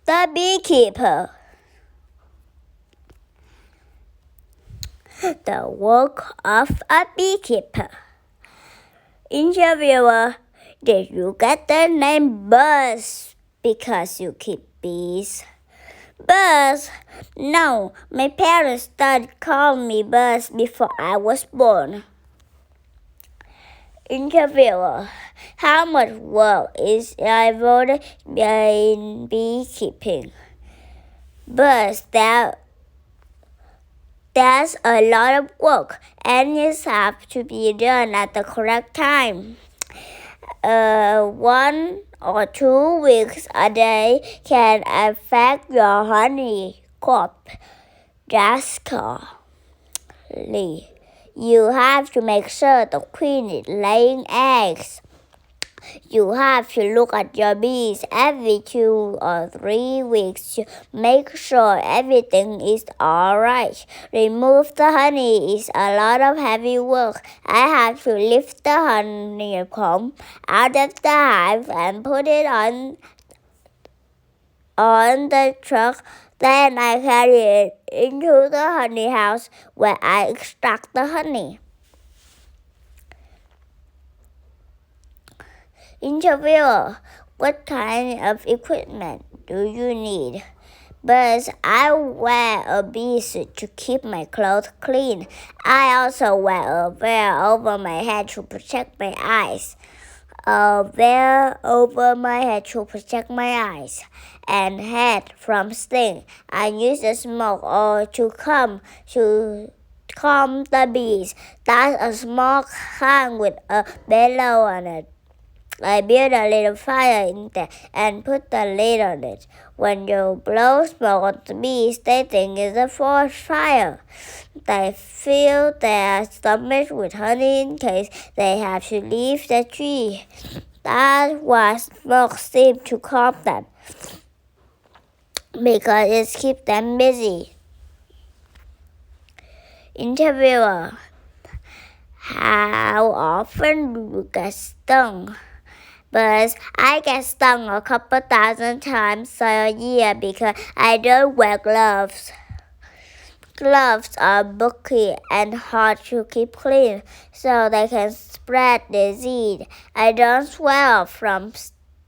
The beekeeper. The work of a beekeeper. Interviewer: Did you get the name Buzz because you keep bees? Buzz? No, my parents started calling me Buzz before I was born. Interviewer: How much work is involved in beekeeping? Buzz: There's a lot of work, and it has to be done at the correct time. 1 or 2 weeks a day can affect your honey crop drastically. You have to make sure the queen is laying eggs. You have to look at your bees every 2 or 3 weeks to make sure everything is alright. Remove the honey is a lot of heavy work. I have to lift the honeycomb out of the hive and put it on the truck. Then I carry it into the honey house where I extract the honey. Interviewer: What kind of equipment do you need? Buzz: I wear a bee suit to keep my clothes clean. I also wear a veil over my head to protect my eyes. And head from sting. I use the smoke or to calm the bees. That's a small can with a bellow on it. I build a little fire in there and put the lid on it. When you blow smoke on the bees, they think it's a forest fire. They fill their stomach with honey in case they have to leave the tree. That's why smoke seems to calm them, because it keeps them busy. Interviewer: How often do you get stung? Buzz: I get stung a couple thousand times a year because I don't wear gloves. Gloves are bulky and hard to keep clean, so they can spread disease. I don't swell from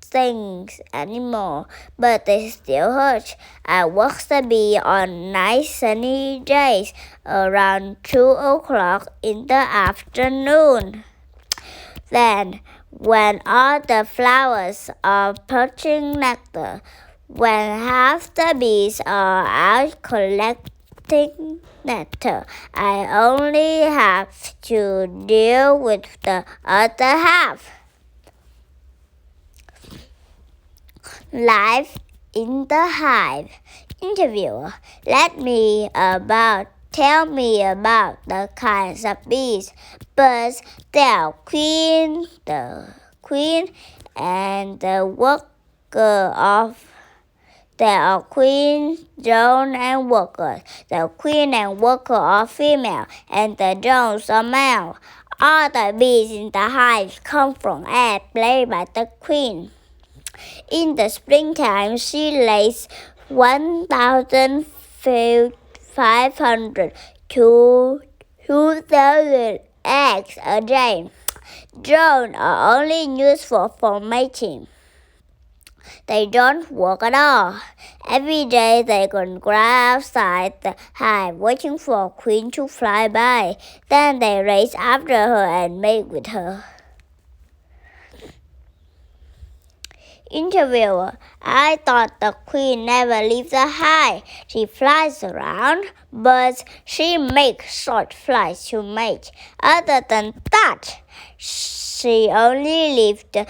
stings anymore, but they still hurt. I walk the bee on nice sunny days around 2 o'clock in the afternoon. Then, when all the flowers are purchasing nectar, when half the bees are out collecting nectar, I only have to deal with the other half. Life in the hive. Interviewer: Tell me about the kinds of bees. Buzz: the queen and the worker there are queen, drone, and workers. The queen and worker are female, and the drones are male. All the bees in the hive come from eggs laid by the queen. In the springtime, she lays 1,500 to 2,000 eggs a day. Drones are only useful for mating. They don't work at all. Every day they can go outside the hive waiting for a queen to fly by. Then they race after her and mate with her. Interviewer: I thought the queen never leaves the hive. She flies around, but she makes short flights to mate. Other than that, she only leaves to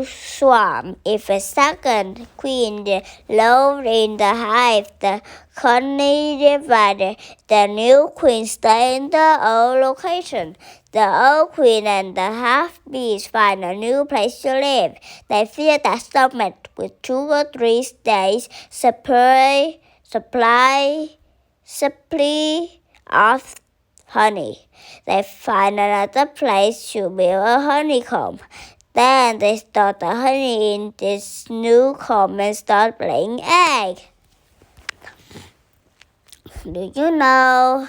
swarm. If a second queen loads in the hive, the colony divided. The new queen stays in the old location. The old queen and the half-bees find a new place to live. They fill their stomach with 2 or 3 days' supply of honey. They find another place to build a honeycomb. Then they store the honey in this new comb and start laying eggs. Do you know?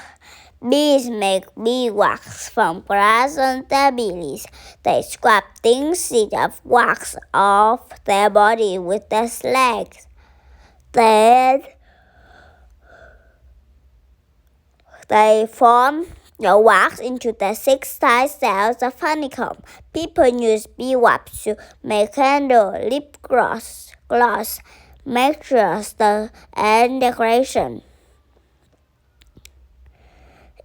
Bees make beeswax from grass on their bellies. They scrape thin sheets of wax off their body with their legs. Then they form the wax into the 6 tight cells of honeycomb. People use beeswax to make candles, lip gloss, mattress, and decoration.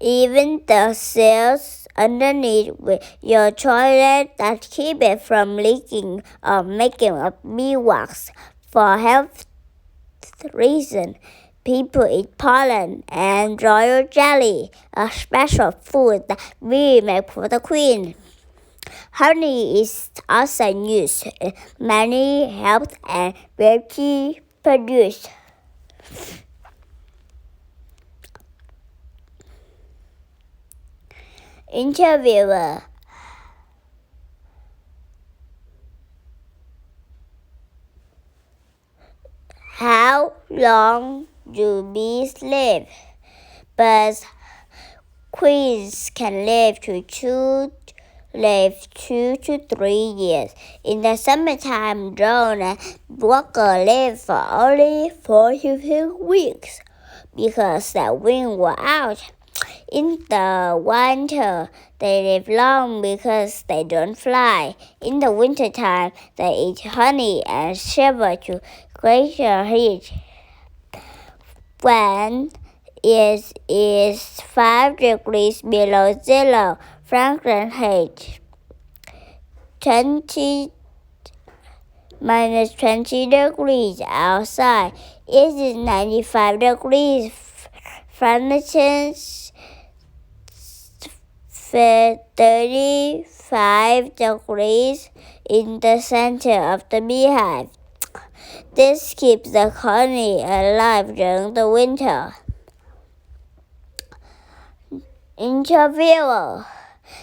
Even the cells underneath your toilet that keep it from leaking or making a beeswax. For health reasons, people eat pollen and royal jelly, a special food that we make for the queen. Honey is also used in many health and beauty products. Interviewer: How long do bees live? But queens can live 2 to 3 years. In the summertime, drone and worker live for only 4 to 6 weeks because their wings were out. In the winter, they live long because they don't fly. In the wintertime, they eat honey and shiver to greater heat. When it is 5 degrees below zero Fahrenheit, minus 20 degrees outside, it is 95 degrees Fahrenheit, 35 degrees in the center of the beehive. This keeps the colony alive during the winter. Interviewer: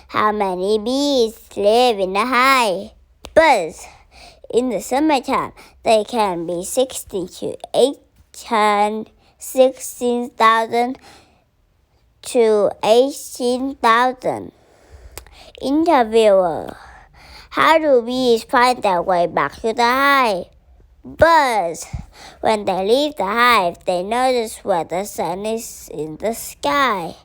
How many bees live in a hive? Birds. In the summertime, they can be 16,000 to 18,000. Interviewer: How do bees find their way back to the hive? Birds. When they leave the hive, they notice where the sun is in the sky.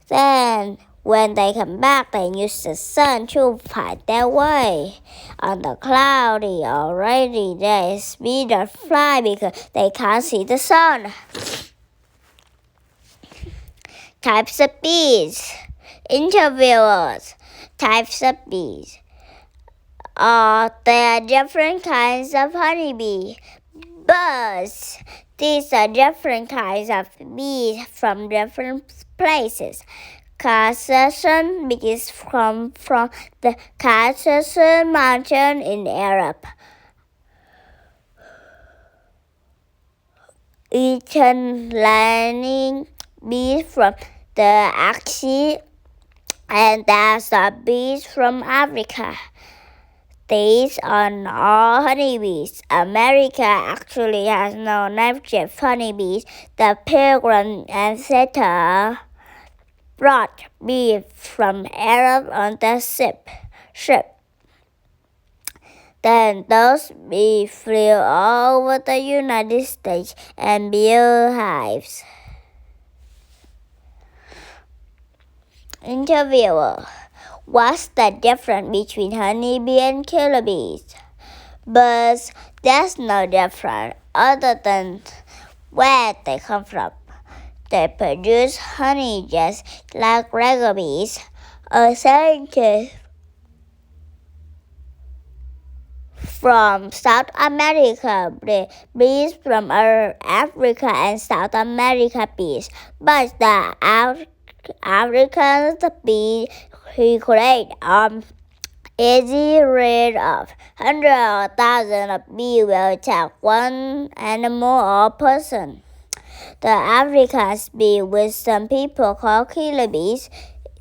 Then, when they come back, they use the sun to find their way. On the cloudy or rainy days, bees don't fly because they can't see the sun. Types of bees. Interviewers: Types of bees. There are different kinds of honeybee. Birds. These are different kinds of bees from different places. Caucasus bees come from the Caucasus Mountain in Europe. Italian bees from the Arctic, and there's are bees from Africa. These are all honeybees. America actually has no native honeybees. The Pilgrim ancestor brought bees from Europe on the ship. Then those bees flew all over the United States and built hives. Interviewer: What's the difference between honeybee and killer bees? But there's no difference other than where they come from. They produce honey just like regular bees. A scientist from South America bees from Africa and South America bees, but the African bees he created easy rid of. Hundreds or thousands of bees will attack one animal or person. The African bee, which some people call killer bees,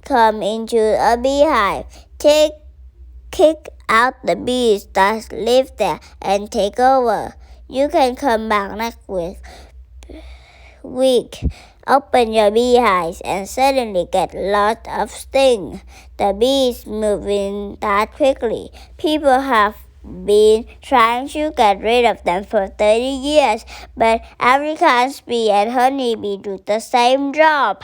come into a beehive, kick out the bees that live there and take over. You can come back next week. Open your beehives and suddenly get lots of sting. The bees move in that quickly. People have been trying to get rid of them for 30 years, but African bee and honeybee do the same job.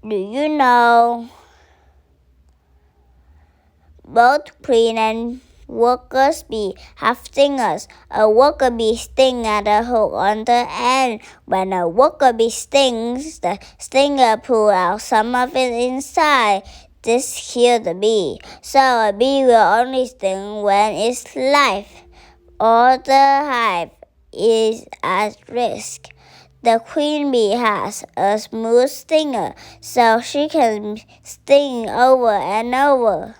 Do you know both queen and worker bee have stingers? A worker bee stings at a hook on the end. When a worker bee stings, the stinger pulls out some of it inside. This kills the bee. So a bee will only sting when its life or the hive is at risk. The queen bee has a smooth stinger, so she can sting over and over.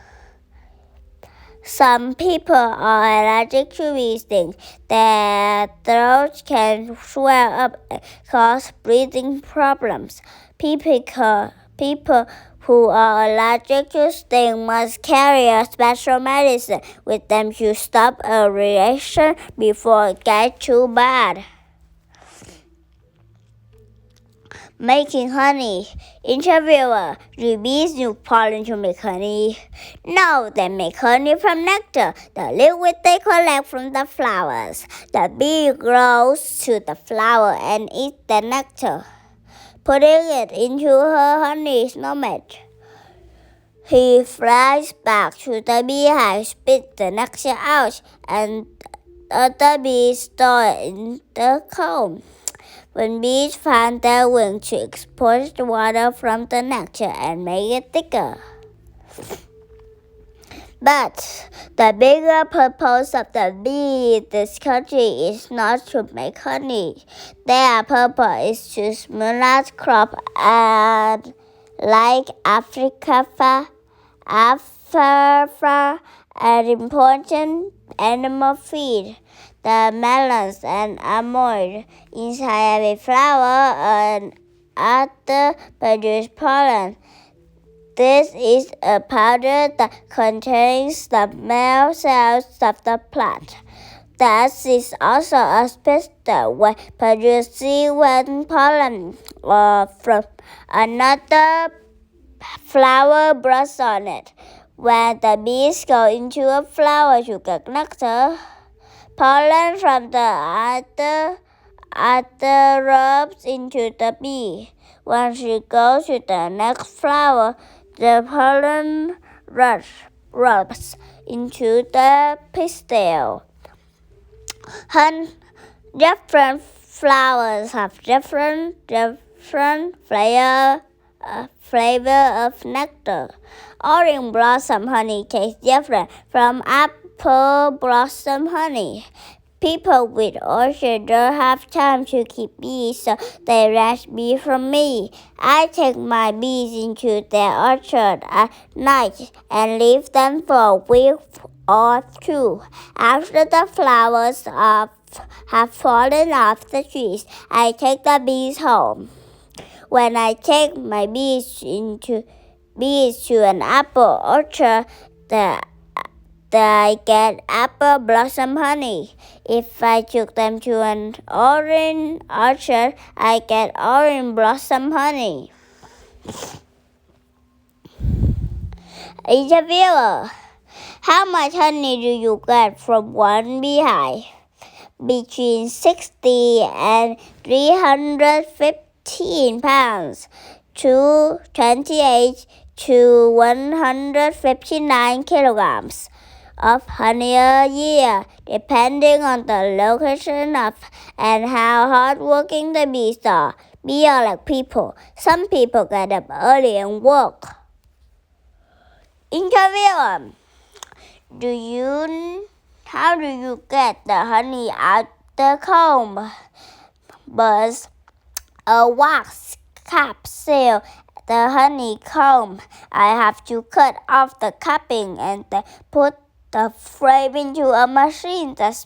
Some people are allergic to bee stings. Their throats can swell up and cause breathing problems. People who are allergic to stings must carry a special medicine with them to stop a reaction before it gets too bad. Making honey. Interviewer: do bees use pollen to make honey? No, they make honey from nectar, the liquid they collect from the flowers. The bee goes to the flower and eats the nectar, putting it into her honey stomach. He flies back to the beehive, spits the nectar out, and other bees store it in the comb. When bees find their wings to expose the water from the nectar and make it thicker. But the bigger purpose of the bee in this country is not to make honey. Their purpose is to stimulate crops and like alfalfa, and important animal feed. The melons and almonds inside every flower and other produce pollen. This is a powder that contains the male cells of the plant. That is also a spectre which produces seed pollen from another flower brush on it. When the bees go into a flower to get nectar, pollen from the other rubs into the bee. When she goes to the next flower, the pollen rubs into the pistil. Different flowers have different flavor of nectar. Orange blossom honey tastes different from apple blossom honey. People with orchards don't have time to keep bees, so they wrestle bees from me. I take my bees into their orchard at night and leave them for a week or two. After the flowers have fallen off the trees, I take the bees home. When I take my bees to an apple orchard, I get apple blossom honey. If I took them to an orange orchard, I get orange blossom honey. Interviewer: how much honey do you get from one beehive? Between 60 and 315 pounds to 28 to 159 kilograms of honey a year, depending on the location and how hardworking the bees are. Bees are like people. Some people get up early and work. Interviewer: how do you get the honey out the comb? Birds, a wax capsule the honeycomb. I have to cut off the capping and then put the frame into a machine that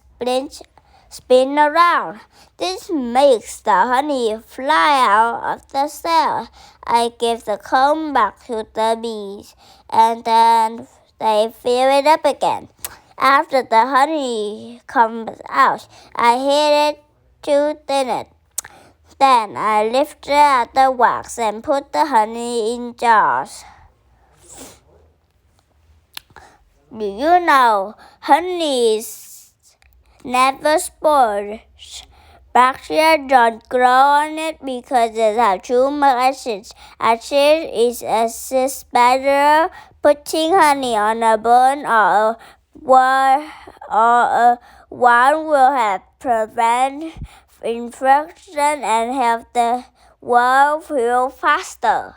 spin around. This makes the honey fly out of the cell. I give the comb back to the bees, and then they fill it up again. After the honey comes out, I heat it to thin it. Then I lift out the wax and put the honey in jars. Do you know honey is never spoiled? Bacteria don't grow on it because it has too much acid. Acid is better. Putting honey on a bone or a wound will help prevent infection and help the world heal faster.